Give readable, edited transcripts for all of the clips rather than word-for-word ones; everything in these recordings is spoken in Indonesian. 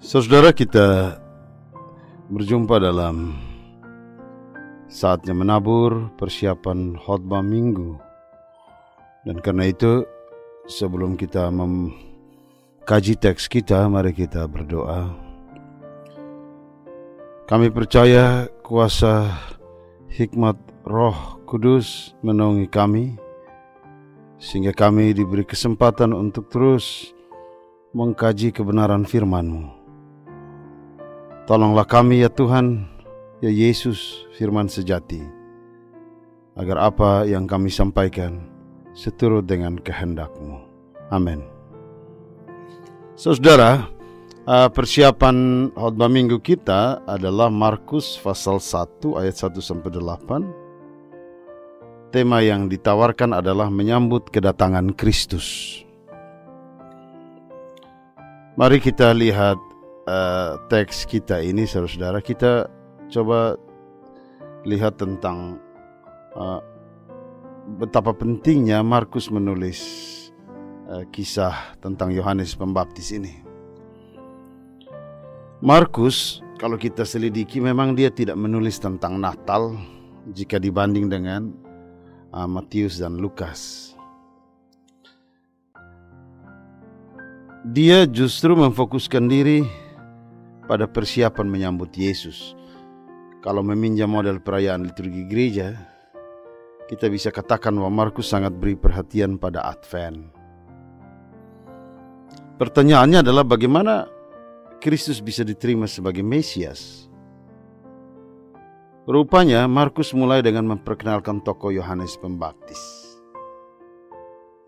Saudara, kita berjumpa dalam saatnya menabur persiapan khotbah minggu. Dan karena itu, sebelum kita mengkaji teks kita, mari kita berdoa. Kami percaya kuasa hikmat Roh Kudus menaungi kami, sehingga kami diberi kesempatan untuk terus mengkaji kebenaran firman-Mu. Tolonglah kami ya Tuhan, ya Yesus firman sejati, agar apa yang kami sampaikan seturut dengan kehendak-Mu. Amin. Saudara, persiapan khotbah minggu kita adalah Markus pasal 1 ayat 1-8. Tema yang ditawarkan adalah menyambut kedatangan Kristus. Mari kita lihat teks kita ini, saudara. Kita coba lihat tentang betapa pentingnya Markus menulis kisah tentang Yohanes Pembaptis ini. Markus, kalau kita selidiki, memang dia tidak menulis tentang Natal jika dibanding dengan Matius dan Lukas. Dia justru memfokuskan diri pada persiapan menyambut Yesus. Kalau meminjam model perayaan liturgi gereja, kita bisa katakan bahwa Markus sangat beri perhatian pada Advent. Pertanyaannya adalah bagaimana Kristus bisa diterima sebagai Mesias? Rupanya Markus mulai dengan memperkenalkan tokoh Yohanes Pembaptis.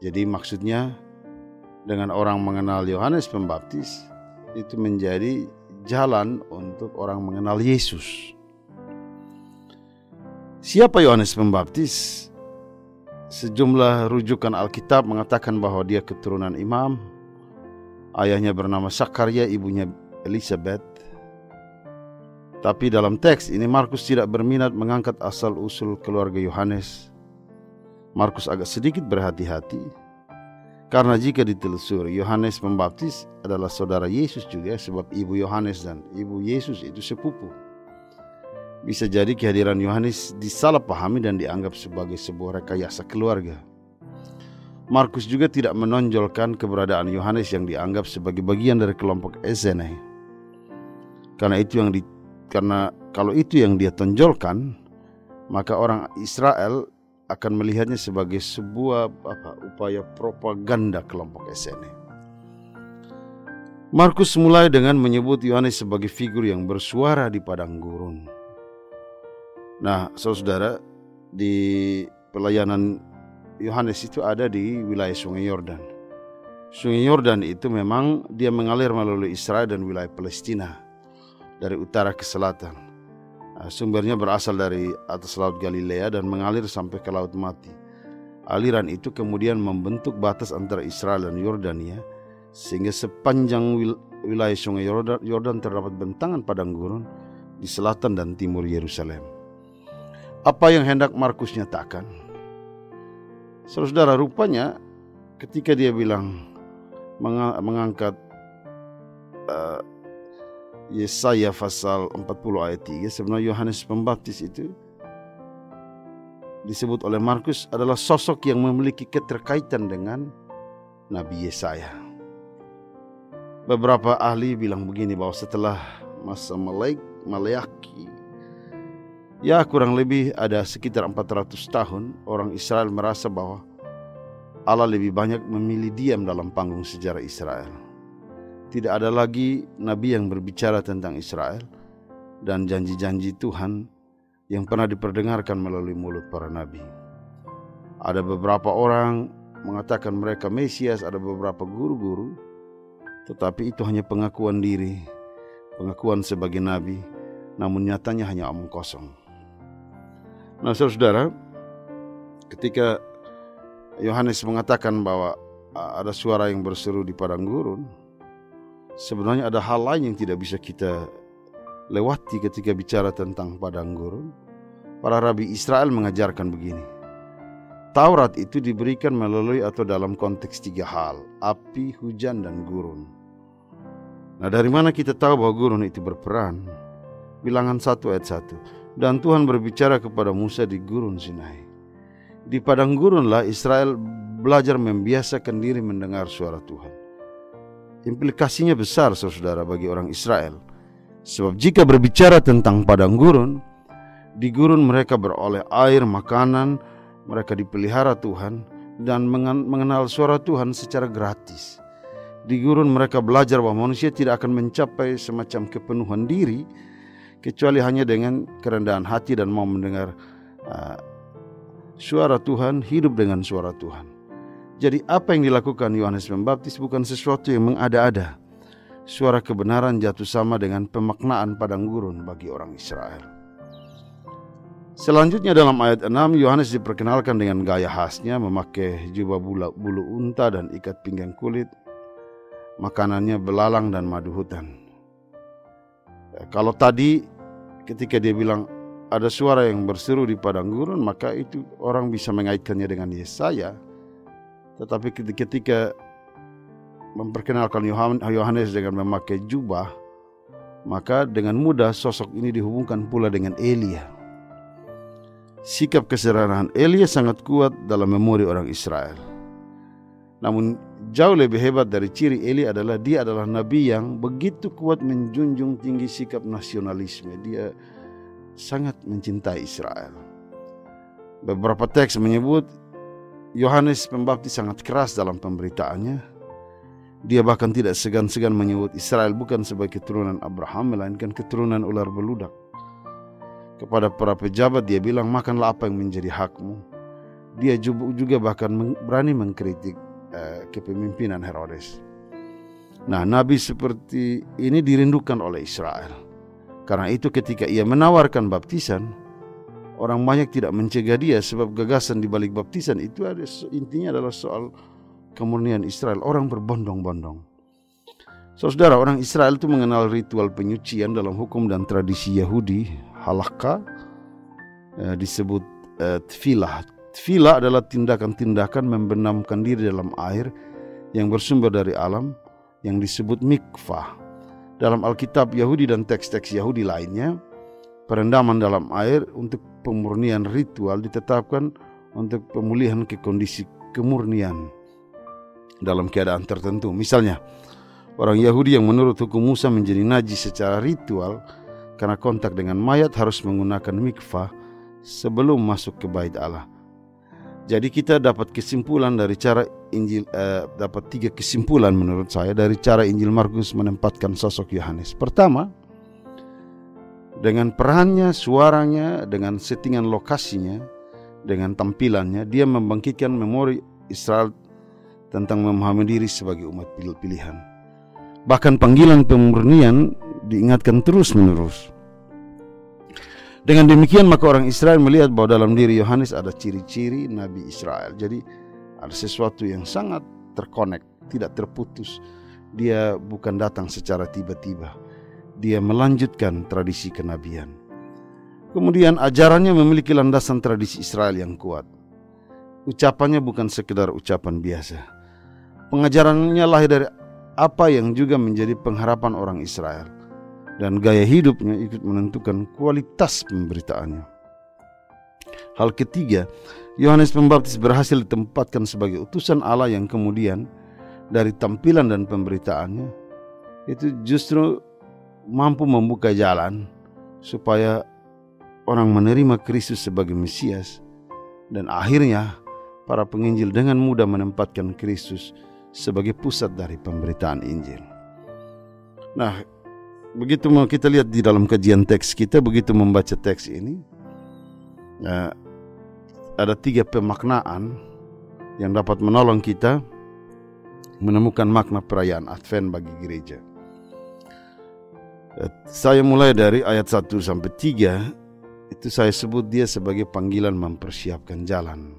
Jadi maksudnya dengan orang mengenal Yohanes Pembaptis itu menjadi jalan untuk orang mengenal Yesus. Siapa Yohanes Pembaptis? Sejumlah rujukan Alkitab mengatakan bahwa dia keturunan imam. Ayahnya bernama Zakaria, ibunya Elizabeth. Tapi dalam teks ini Markus tidak berminat mengangkat asal-usul keluarga Yohanes. Markus agak sedikit berhati-hati, karena jika ditelusuri, Yohanes Pembaptis adalah saudara Yesus juga, sebab ibu Yohanes dan ibu Yesus itu sepupu. Bisa jadi kehadiran Yohanes disalahpahami dan dianggap sebagai sebuah rekayasa keluarga. Markus juga tidak menonjolkan keberadaan Yohanes yang dianggap sebagai bagian dari kelompok Essenes. Karena kalau itu yang dia tonjolkan, maka orang Israel akan melihatnya sebagai sebuah upaya propaganda kelompok Essenes. Markus mulai dengan menyebut Yohanes sebagai figur yang bersuara di padang gurun. Nah, saudara, di pelayanan Yohanes itu ada di wilayah Sungai Yordan. Sungai Yordan itu memang dia mengalir melalui Israel dan wilayah Palestina dari utara ke selatan. Sumbernya berasal dari atas Laut Galilea dan mengalir sampai ke Laut Mati. Aliran itu kemudian membentuk batas antara Israel dan Yordania, sehingga sepanjang wilayah Sungai Yordan terdapat bentangan padang gurun di selatan dan timur Yerusalem. Apa yang hendak Markus nyatakan? Saudara, rupanya ketika dia bilang mengangkat Yesaya pasal 40 ayat 3, sebenarnya Yohanes Pembaptis itu disebut oleh Markus adalah sosok yang memiliki keterkaitan dengan Nabi Yesaya. Beberapa ahli bilang begini, bahwa setelah masa Maleaki, ya kurang lebih ada sekitar 400 tahun, orang Israel merasa bahwa Allah lebih banyak memilih diam dalam panggung sejarah Israel. Tidak ada lagi nabi yang berbicara tentang Israel dan janji-janji Tuhan yang pernah diperdengarkan melalui mulut para nabi. Ada beberapa orang mengatakan mereka Mesias, ada beberapa guru-guru, tetapi itu hanya pengakuan diri, pengakuan sebagai nabi, namun nyatanya hanya omong kosong. Nah, saudara, ketika Yohanes mengatakan bahwa ada suara yang berseru di padang gurun, sebenarnya ada hal lain yang tidak bisa kita lewati ketika bicara tentang padang gurun. Para rabi Israel mengajarkan begini. Taurat itu diberikan melalui atau dalam konteks 3 hal: api, hujan, dan gurun. Nah, dari mana kita tahu bahwa gurun itu berperan? Bilangan 1 ayat 1. Dan Tuhan berbicara kepada Musa di gurun Sinai. Di padang gurunlah Israel belajar membiasakan diri mendengar suara Tuhan. Implikasinya besar, saudara, bagi orang Israel. Sebab jika berbicara tentang padang gurun, di gurun mereka beroleh air, makanan, mereka dipelihara Tuhan, dan mengenal suara Tuhan secara gratis. Di gurun mereka belajar bahwa manusia tidak akan mencapai semacam kepenuhan diri kecuali hanya dengan kerendahan hati dan mau mendengar suara Tuhan, hidup dengan suara Tuhan. Jadi apa yang dilakukan Yohanes Pembaptis bukan sesuatu yang mengada-ada. Suara kebenaran jatuh sama dengan pemaknaan padang gurun bagi orang Israel. Selanjutnya dalam ayat 6, Yohanes diperkenalkan dengan gaya khasnya, memakai jubah bulu unta dan ikat pinggang kulit. Makanannya belalang dan madu hutan. Kalau tadi ketika dia bilang ada suara yang berseru di padang gurun, maka itu orang bisa mengaitkannya dengan Yesaya. Tetapi ketika memperkenalkan Yohanes dengan memakai jubah, maka dengan mudah sosok ini dihubungkan pula dengan Elia. Sikap kesederhanaan Elia sangat kuat dalam memori orang Israel. Namun jauh lebih hebat dari ciri Elia adalah dia adalah nabi yang begitu kuat menjunjung tinggi sikap nasionalisme. Dia sangat mencintai Israel. Beberapa teks menyebut Yohanes Pembaptis sangat keras dalam pemberitaannya. Dia bahkan tidak segan-segan menyebut Israel bukan sebagai keturunan Abraham, melainkan keturunan ular beludak. Kepada para pejabat dia bilang, makanlah apa yang menjadi hakmu. Dia juga bahkan berani mengkritik kepemimpinan Herodes. Nah, nabi seperti ini dirindukan oleh Israel. Karena itu ketika ia menawarkan baptisan, orang banyak tidak mencegah dia, sebab gagasan di balik baptisan itu intinya adalah soal kemurnian Israel. Orang berbondong-bondong. Saudara, orang Israel itu mengenal ritual penyucian dalam hukum dan tradisi Yahudi, halakha, disebut tfilah. Tfilah adalah tindakan-tindakan membenamkan diri dalam air yang bersumber dari alam yang disebut mikvah. Dalam Alkitab Yahudi dan teks-teks Yahudi lainnya, perendaman dalam air untuk pemurnian ritual ditetapkan untuk pemulihan ke kondisi kemurnian dalam keadaan tertentu. Misalnya, orang Yahudi yang menurut hukum Musa menjadi najis secara ritual karena kontak dengan mayat harus menggunakan mikvah sebelum masuk ke bait Allah. Jadi kita dapat kesimpulan dari cara Injil, dapat 3 kesimpulan menurut saya dari cara Injil Markus menempatkan sosok Yohanes. Pertama, dengan perannya, suaranya, dengan settingan lokasinya, dengan tampilannya, dia membangkitkan memori Israel tentang memahami diri sebagai umat pilihan. Bahkan panggilan pemurnian diingatkan terus-menerus. Dengan demikian maka orang Israel melihat bahwa dalam diri Yohanes ada ciri-ciri Nabi Israel. Jadi ada sesuatu yang sangat terkonek, tidak terputus. Dia bukan datang secara tiba-tiba. Dia melanjutkan tradisi kenabian. Kemudian ajarannya memiliki landasan tradisi Israel yang kuat. Ucapannya bukan sekedar ucapan biasa. Pengajarannya lahir dari apa yang juga menjadi pengharapan orang Israel. Dan gaya hidupnya ikut menentukan kualitas pemberitaannya. Hal ketiga, Yohanes Pembaptis berhasil ditempatkan sebagai utusan Allah yang kemudian dari tampilan dan pemberitaannya itu justru mampu membuka jalan supaya orang menerima Kristus sebagai Mesias, dan akhirnya para penginjil dengan mudah menempatkan Kristus sebagai pusat dari pemberitaan Injil. Nah, begitu mau kita lihat di dalam kajian teks kita, begitu membaca teks ini, ada 3 pemaknaan yang dapat menolong kita menemukan makna perayaan Advent bagi gereja. Saya mulai dari ayat 1 sampai 3, itu saya sebut dia sebagai panggilan mempersiapkan jalan.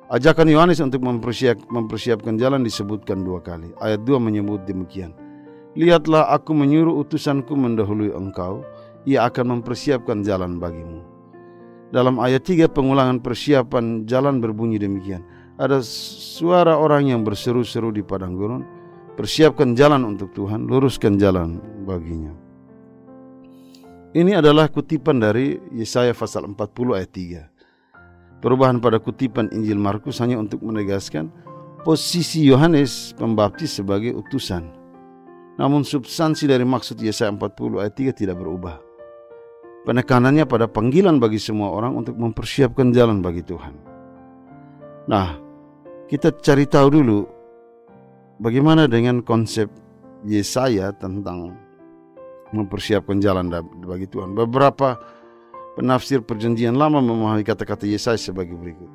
Ajakan Yohanes untuk mempersiapkan jalan disebutkan 2 kali. Ayat 2 menyebut demikian. Lihatlah, aku menyuruh utusanku mendahului engkau, ia akan mempersiapkan jalan bagimu. Dalam ayat 3 pengulangan persiapan jalan berbunyi demikian. Ada suara orang yang berseru-seru di padang gurun, persiapkan jalan untuk Tuhan, luruskan jalan baginya. Ini adalah kutipan dari Yesaya pasal 40 ayat 3. Perubahan pada kutipan Injil Markus hanya untuk menegaskan posisi Yohanes Pembaptis sebagai utusan. Namun substansi dari maksud Yesaya 40 ayat 3 tidak berubah. Penekanannya pada panggilan bagi semua orang untuk mempersiapkan jalan bagi Tuhan. Nah, kita cari tahu dulu bagaimana dengan konsep Yesaya tentang mempersiapkan jalan bagi Tuhan. Beberapa penafsir Perjanjian Lama memahami kata-kata Yesaya sebagai berikut.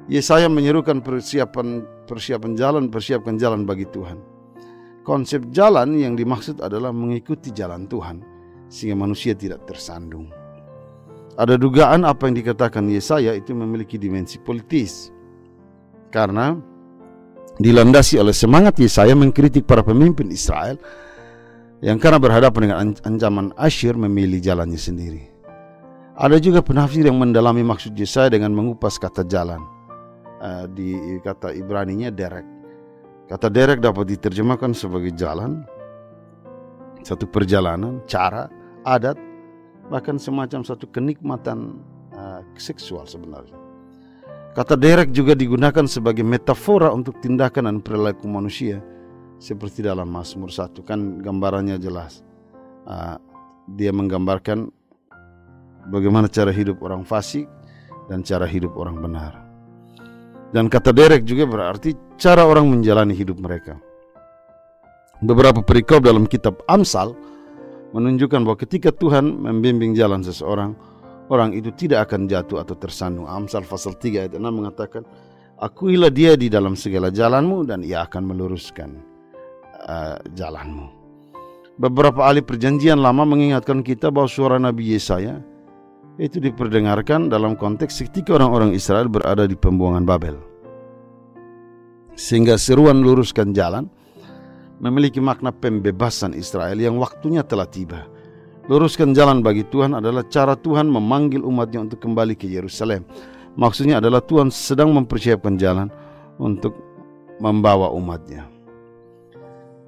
Yesaya menyerukan persiapkan jalan bagi Tuhan. Konsep jalan yang dimaksud adalah mengikuti jalan Tuhan sehingga manusia tidak tersandung. Ada dugaan apa yang dikatakan Yesaya itu memiliki dimensi politis, karena dilandasi oleh semangat Yesaya mengkritik para pemimpin Israel yang karena berhadapan dengan ancaman Asyur memilih jalannya sendiri. Ada juga penafsir yang mendalami maksud Yesaya dengan mengupas kata jalan. Di kata Ibraninya derek. Kata derek dapat diterjemahkan sebagai jalan, satu perjalanan, cara, adat, bahkan semacam satu kenikmatan seksual sebenarnya. Kata derek juga digunakan sebagai metafora untuk tindakan dan perilaku manusia, seperti dalam Mazmur 1, kan gambarannya jelas. Dia menggambarkan bagaimana cara hidup orang fasik dan cara hidup orang benar. Dan kata derek juga berarti cara orang menjalani hidup mereka. Beberapa perikop dalam kitab Amsal menunjukkan bahwa ketika Tuhan membimbing jalan seseorang, orang itu tidak akan jatuh atau tersandung. Amsal pasal 3 ayat 6 mengatakan, akuilah dia di dalam segala jalanmu dan ia akan meluruskan jalanmu. Beberapa ahli Perjanjian Lama mengingatkan kita bahwa suara Nabi Yesaya itu diperdengarkan dalam konteks ketika orang-orang Israel berada di pembuangan Babel. Sehingga seruan luruskan jalan memiliki makna pembebasan Israel yang waktunya telah tiba. Luruskan jalan bagi Tuhan adalah cara Tuhan memanggil umatnya untuk kembali ke Yerusalem. Maksudnya adalah Tuhan sedang mempersiapkan jalan untuk membawa umatnya.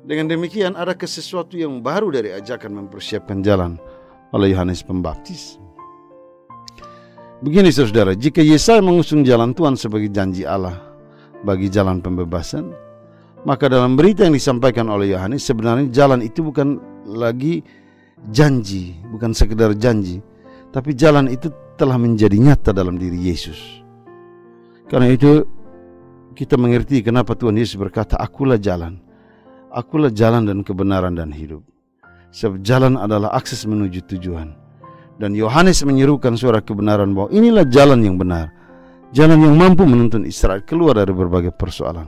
Dengan demikian ada sesuatu yang baru dari ajakan mempersiapkan jalan oleh Yohanes Pembaptis. Begini saudara, jika Yesaya mengusung jalan Tuhan sebagai janji Allah bagi jalan pembebasan, maka dalam berita yang disampaikan oleh Yohanes sebenarnya jalan itu bukan lagi janji, bukan sekedar janji, tapi jalan itu telah menjadi nyata dalam diri Yesus. Karena itu kita mengerti kenapa Tuhan Yesus berkata, akulah jalan dan kebenaran dan hidup. Sebab jalan adalah akses menuju tujuan. Dan Yohanes menyerukan suara kebenaran bahwa inilah jalan yang benar, jalan yang mampu menuntun Israel keluar dari berbagai persoalan.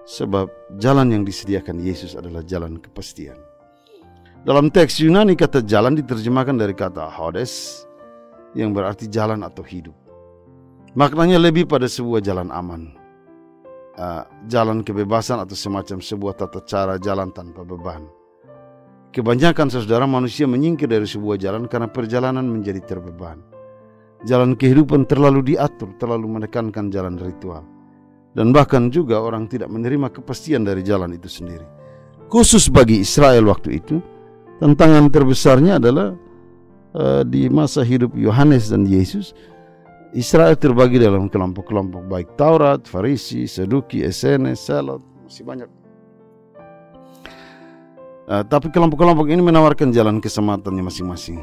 Sebab jalan yang disediakan Yesus adalah jalan kepastian. Dalam teks Yunani kata jalan diterjemahkan dari kata hodes yang berarti jalan atau hidup. Maknanya lebih pada sebuah jalan aman, jalan kebebasan atau semacam sebuah tata cara jalan tanpa beban. Kebanyakan saudara manusia menyingkir dari sebuah jalan karena perjalanan menjadi terbeban. Jalan kehidupan terlalu diatur, terlalu menekankan jalan ritual. Dan bahkan juga orang tidak menerima kepastian dari jalan itu sendiri. Khusus bagi Israel waktu itu, tantangan terbesarnya adalah di masa hidup Yohanes dan Yesus, Israel terbagi dalam kelompok-kelompok baik Taurat, Farisi, Saduki, Esene, Selot, masih banyak. Tapi kelompok-kelompok ini menawarkan jalan kesematannya masing-masing.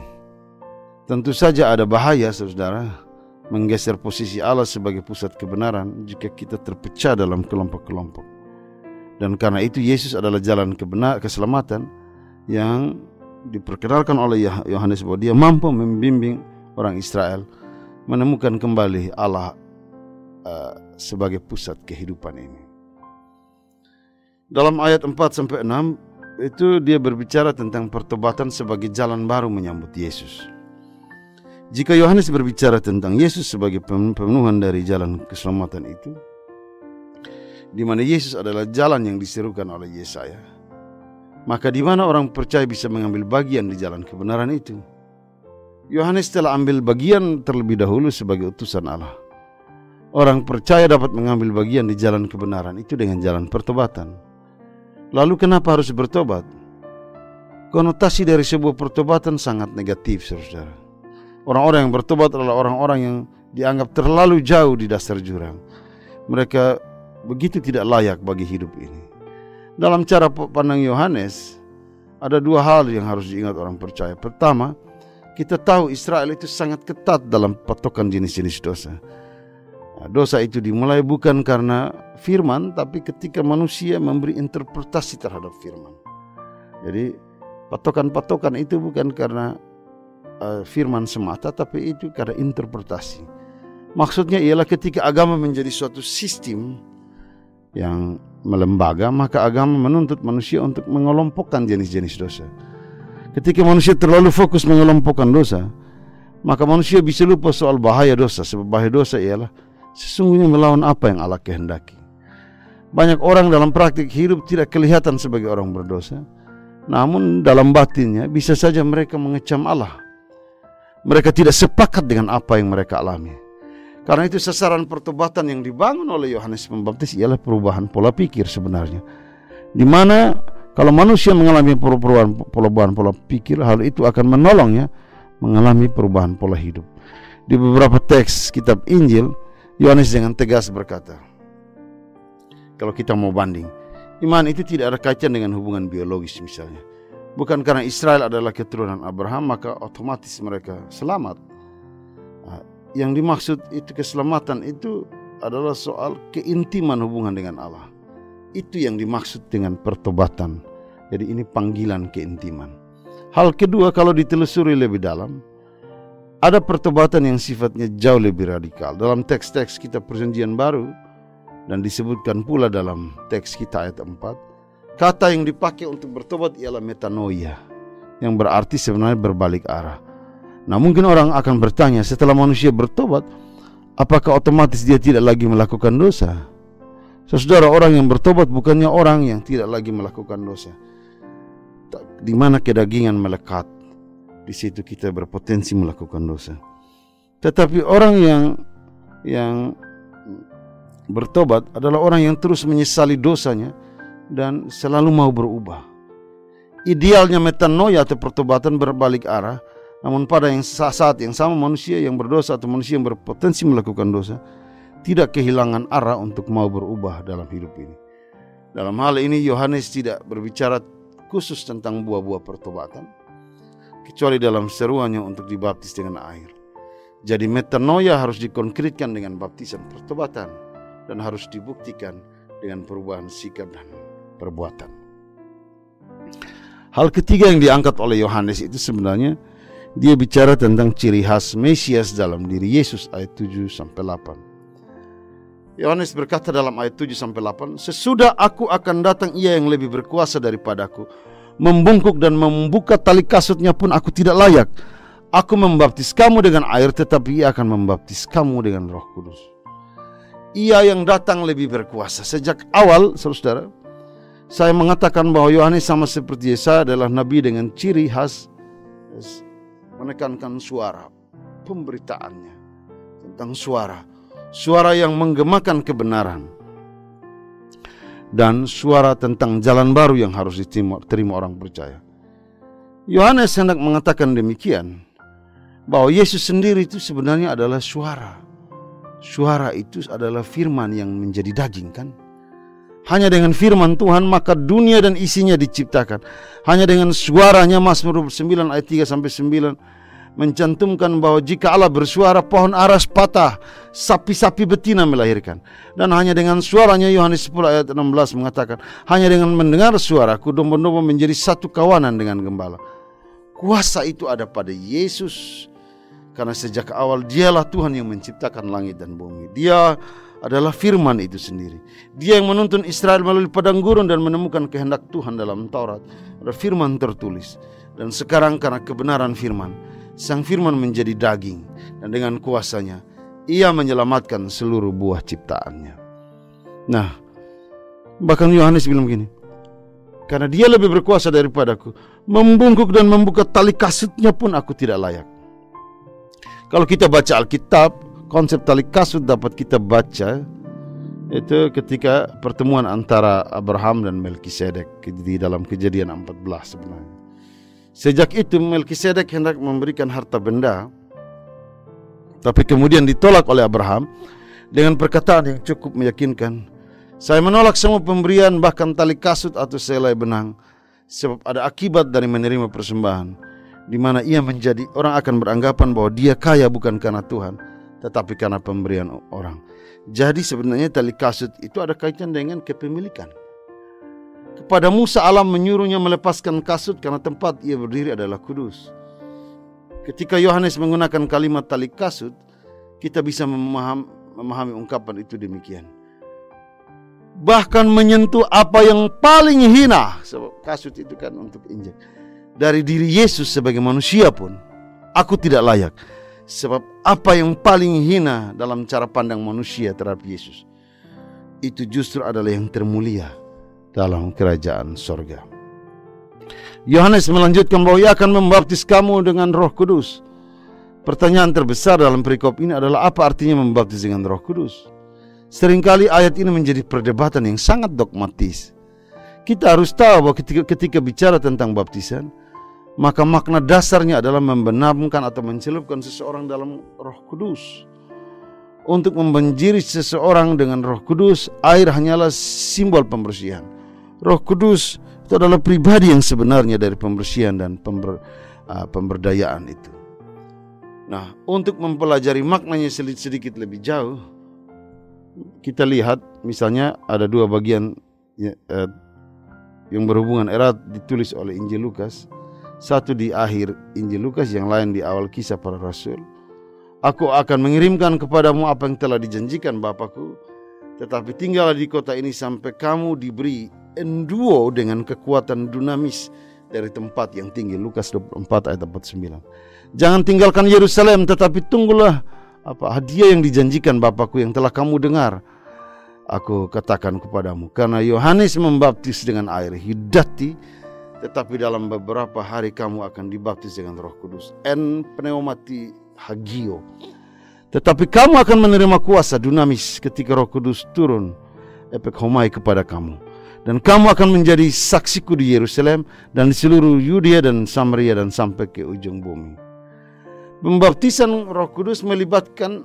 Tentu saja ada bahaya saudara menggeser posisi Allah sebagai pusat kebenaran jika kita terpecah dalam kelompok-kelompok. Dan karena itu Yesus adalah jalan keselamatan yang diperkenalkan oleh Yohanes bahwa dia mampu membimbing orang Israel menemukan kembali Allah sebagai pusat kehidupan ini. Dalam ayat 4-6 itu dia berbicara tentang pertobatan sebagai jalan baru menyambut Yesus. Jika Yohanes berbicara tentang Yesus sebagai pemenuhan dari jalan keselamatan itu, di mana Yesus adalah jalan yang diserukan oleh Yesaya, maka di mana orang percaya bisa mengambil bagian di jalan kebenaran itu? Yohanes telah ambil bagian terlebih dahulu sebagai utusan Allah. Orang percaya dapat mengambil bagian di jalan kebenaran itu dengan jalan pertobatan. Lalu kenapa harus bertobat? Konotasi dari sebuah pertobatan sangat negatif, saudara. Orang-orang yang bertobat adalah orang-orang yang dianggap terlalu jauh di dasar jurang. Mereka begitu tidak layak bagi hidup ini. Dalam cara pandang Yohanes, ada dua hal yang harus diingat orang percaya. Pertama, kita tahu Israel itu sangat ketat dalam patokan jenis-jenis dosa. Dosa itu dimulai bukan karena firman, tapi ketika manusia memberi interpretasi terhadap firman. Jadi patokan-patokan itu bukan karena firman semata, tapi itu karena interpretasi. Maksudnya ialah ketika agama menjadi suatu sistem yang melembaga, maka agama menuntut manusia untuk mengelompokkan jenis-jenis dosa. Ketika manusia terlalu fokus mengelompokkan dosa, maka manusia bisa lupa soal bahaya dosa. Sebab bahaya dosa ialah sesungguhnya melawan apa yang Allah kehendaki. Banyak orang dalam praktik hidup tidak kelihatan sebagai orang berdosa, namun dalam batinnya bisa saja mereka mengecam Allah. Mereka tidak sepakat dengan apa yang mereka alami. Karena itu sasaran pertobatan yang dibangun oleh Yohanes Pembaptis ialah perubahan pola pikir sebenarnya. Di mana kalau manusia mengalami perubahan pola pikir, hal itu akan menolongnya mengalami perubahan pola hidup. Di beberapa teks kitab Injil, Yohanes dengan tegas berkata, kalau kita mau banding, iman itu tidak ada kaitan dengan hubungan biologis misalnya. Bukan karena Israel adalah keturunan Abraham maka otomatis mereka selamat. Yang dimaksud itu keselamatan itu adalah soal keintiman hubungan dengan Allah. Itu yang dimaksud dengan pertobatan. Jadi ini panggilan keintiman. Hal kedua, kalau ditelusuri lebih dalam, ada pertobatan yang sifatnya jauh lebih radikal. Dalam teks-teks kitab Perjanjian Baru dan disebutkan pula dalam teks kita ayat 4, kata yang dipakai untuk bertobat ialah metanoia, yang berarti sebenarnya berbalik arah. Nah, mungkin orang akan bertanya, setelah manusia bertobat, apakah otomatis dia tidak lagi melakukan dosa? Saudara, orang yang bertobat bukannya orang yang tidak lagi melakukan dosa. Di mana kedagingan melekat, di situ kita berpotensi melakukan dosa. Tetapi orang yang bertobat adalah orang yang terus menyesali dosanya dan selalu mau berubah. Idealnya metanoia atau pertobatan berbalik arah. Namun pada saat yang sama manusia yang berdosa atau manusia yang berpotensi melakukan dosa tidak kehilangan arah untuk mau berubah dalam hidup ini. Dalam hal ini Yohanes tidak berbicara khusus tentang buah-buah pertobatan, kecuali dalam seruannya untuk dibaptis dengan air. Jadi metanoia harus dikonkretkan dengan baptisan pertobatan dan harus dibuktikan dengan perubahan sikap dan perbuatan. Hal ketiga yang diangkat oleh Yohanes itu sebenarnya dia bicara tentang ciri khas Mesias dalam diri Yesus ayat 7-8. Yohanes berkata dalam ayat 7-8, sesudah aku akan datang ia yang lebih berkuasa daripadaku, membungkuk dan membuka tali kasutnya pun aku tidak layak. Aku membaptis kamu dengan air, tetapi ia akan membaptis kamu dengan Roh Kudus. Ia yang datang lebih berkuasa. Sejak awal, saudara, saya mengatakan bahwa Yohanes sama seperti Yesaya adalah nabi dengan ciri khas menekankan suara, pemberitaannya tentang suara yang menggemakan kebenaran, dan suara tentang jalan baru yang harus diterima orang percaya. Yohanes hendak mengatakan demikian, bahwa Yesus sendiri itu sebenarnya adalah suara. Suara itu adalah firman yang menjadi daging, kan? Hanya dengan firman Tuhan maka dunia dan isinya diciptakan. Hanya dengan suaranya, Mazmur 9 ayat 3-9 mencantumkan bahwa jika Allah bersuara, pohon aras patah, sapi-sapi betina melahirkan. Dan hanya dengan suaranya, Yohanes 10 ayat 16 mengatakan, hanya dengan mendengar suaraku, domba-domba menjadi satu kawanan dengan gembala. Kuasa itu ada pada Yesus, karena sejak awal dialah Tuhan yang menciptakan langit dan bumi. Dia adalah firman itu sendiri. Dia yang menuntun Israel melalui padang gurun dan menemukan kehendak Tuhan dalam Taurat. Ada firman tertulis. Dan sekarang karena kebenaran firman, sang firman menjadi daging, dan dengan kuasanya ia menyelamatkan seluruh buah ciptaannya. Nah, bahkan Yohanes bilang begini, karena dia lebih berkuasa daripadaku, membungkuk dan membuka tali kasutnya pun aku tidak layak. Kalau kita baca Alkitab, konsep tali kasut dapat kita baca Itu ketika pertemuan antara Abraham dan Melkisedek di dalam Kejadian 14 sebenarnya. Sejak itu Melkisedek hendak memberikan harta benda, tapi kemudian ditolak oleh Abraham dengan perkataan yang cukup meyakinkan. Saya menolak semua pemberian, bahkan tali kasut atau selai benang, sebab ada akibat dari menerima persembahan, di mana orang akan beranggapan bahwa dia kaya bukan karena Tuhan, tetapi karena pemberian orang. Jadi sebenarnya tali kasut itu ada kaitan dengan kepemilikan. Kepada Musa Allah menyuruhnya melepaskan kasut karena tempat ia berdiri adalah kudus. Ketika Yohanes menggunakan kalimat tali kasut, kita bisa memahami ungkapan itu demikian. Bahkan menyentuh apa yang paling hina, sebab kasut itu kan untuk injek. Dari diri Yesus sebagai manusia pun, aku tidak layak. Sebab apa yang paling hina dalam cara pandang manusia terhadap Yesus, itu justru adalah yang termulia dalam kerajaan sorga. Yohanes melanjutkan bahwa ia akan membaptis kamu dengan Roh Kudus. Pertanyaan terbesar dalam perikop ini adalah apa artinya membaptis dengan Roh Kudus? Seringkali ayat ini menjadi perdebatan yang sangat dogmatis. Kita harus tahu bahwa ketika bicara tentang baptisan, maka makna dasarnya adalah membenamkan atau mencelupkan seseorang dalam Roh Kudus. Untuk membanjiri seseorang dengan Roh Kudus, air hanyalah simbol pembersihan. Roh Kudus itu adalah pribadi yang sebenarnya dari pembersihan dan pemberdayaan itu. Nah, untuk mempelajari maknanya sedikit lebih jauh, kita lihat misalnya ada dua bagian yang berhubungan erat ditulis oleh Injil Lukas. Satu di akhir Injil Lukas, yang lain di awal Kisah Para Rasul. Aku akan mengirimkan kepadamu apa yang telah dijanjikan Bapakku, tetapi tinggallah di kota ini sampai kamu diberi enduo dengan kekuatan dunamis dari tempat yang tinggi. Lukas 24 ayat 49. Jangan tinggalkan Yerusalem, tetapi tunggulah hadiah yang dijanjikan Bapakku yang telah kamu dengar. Aku katakan kepadamu, karena Yohanes membaptis dengan air hidati, tetapi dalam beberapa hari kamu akan dibaptis dengan Roh Kudus. En pneumati hagio. Tetapi kamu akan menerima kuasa dunamis ketika Roh Kudus turun epikhomai kepada kamu. Dan kamu akan menjadi saksiku di Yerusalem dan di seluruh Yudea dan Samaria dan sampai ke ujung bumi. Pembaptisan Roh Kudus melibatkan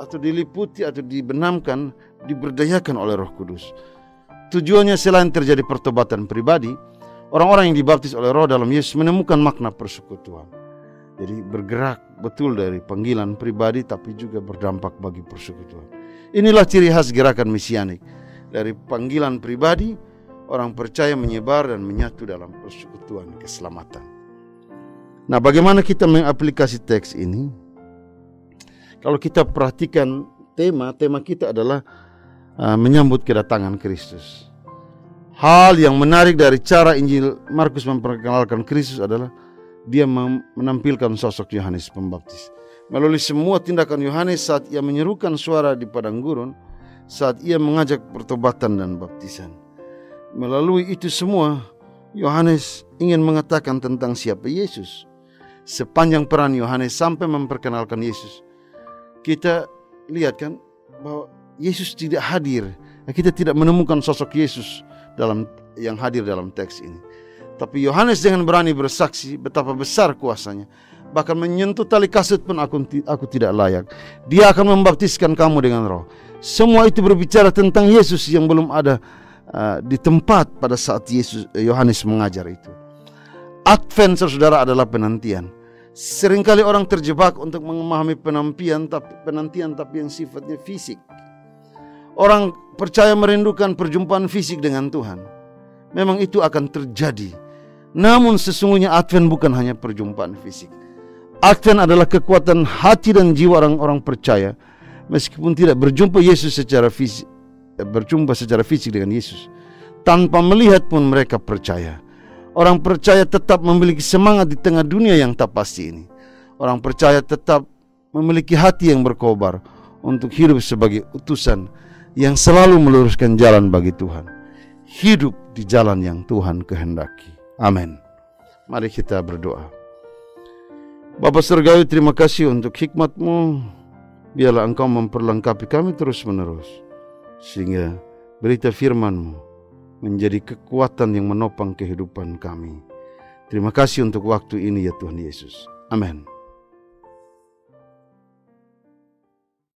atau diliputi atau dibenamkan, diberdayakan oleh Roh Kudus. Tujuannya selain terjadi pertobatan pribadi, orang-orang yang dibaptis oleh Roh dalam Yesus menemukan makna persekutuan. Jadi bergerak betul dari panggilan pribadi tapi juga berdampak bagi persekutuan. Inilah ciri khas gerakan mesianik. Dari panggilan pribadi, orang percaya menyebar dan menyatu dalam persekutuan keselamatan. Nah, bagaimana kita mengaplikasi teks ini? Kalau kita perhatikan tema kita adalah menyambut kedatangan Kristus. Hal yang menarik dari cara Injil Markus memperkenalkan Kristus adalah dia menampilkan sosok Yohanes Pembaptis. Melalui semua tindakan Yohanes saat ia menyerukan suara di padang gurun, saat ia mengajak pertobatan dan baptisan. Melalui itu semua, Yohanes ingin mengatakan tentang siapa Yesus. Sepanjang peran Yohanes sampai memperkenalkan Yesus, kita lihat kan bahwa Yesus tidak hadir. Kita tidak menemukan sosok Yesus yang hadir dalam teks ini. Tapi Yohanes dengan berani bersaksi betapa besar kuasanya. Bahkan menyentuh tali kasut pun aku tidak layak. Dia akan membaptiskan kamu dengan Roh. Semua itu berbicara tentang Yesus yang belum ada di tempat pada saat Yohanes mengajar itu. Advent, saudara, adalah penantian. Seringkali orang terjebak untuk memahami penantian tapi yang sifatnya fisik. Orang percaya merindukan perjumpaan fisik dengan Tuhan. Memang itu akan terjadi. Namun sesungguhnya Advent bukan hanya perjumpaan fisik. Advent adalah kekuatan hati dan jiwa orang-orang percaya, meskipun tidak berjumpa secara fisik dengan Yesus. Tanpa melihat pun mereka percaya. Orang percaya tetap memiliki semangat di tengah dunia yang tak pasti ini. Orang percaya tetap memiliki hati yang berkobar untuk hidup sebagai utusan yang selalu meluruskan jalan bagi Tuhan. Hidup di jalan yang Tuhan kehendaki. Amin. Mari kita berdoa. Bapa Surgawi, terima kasih untuk hikmat-Mu. Biarlah Engkau memperlengkapi kami terus menerus, sehingga berita firman-Mu menjadi kekuatan yang menopang kehidupan kami. Terima kasih untuk waktu ini ya Tuhan Yesus. Amin.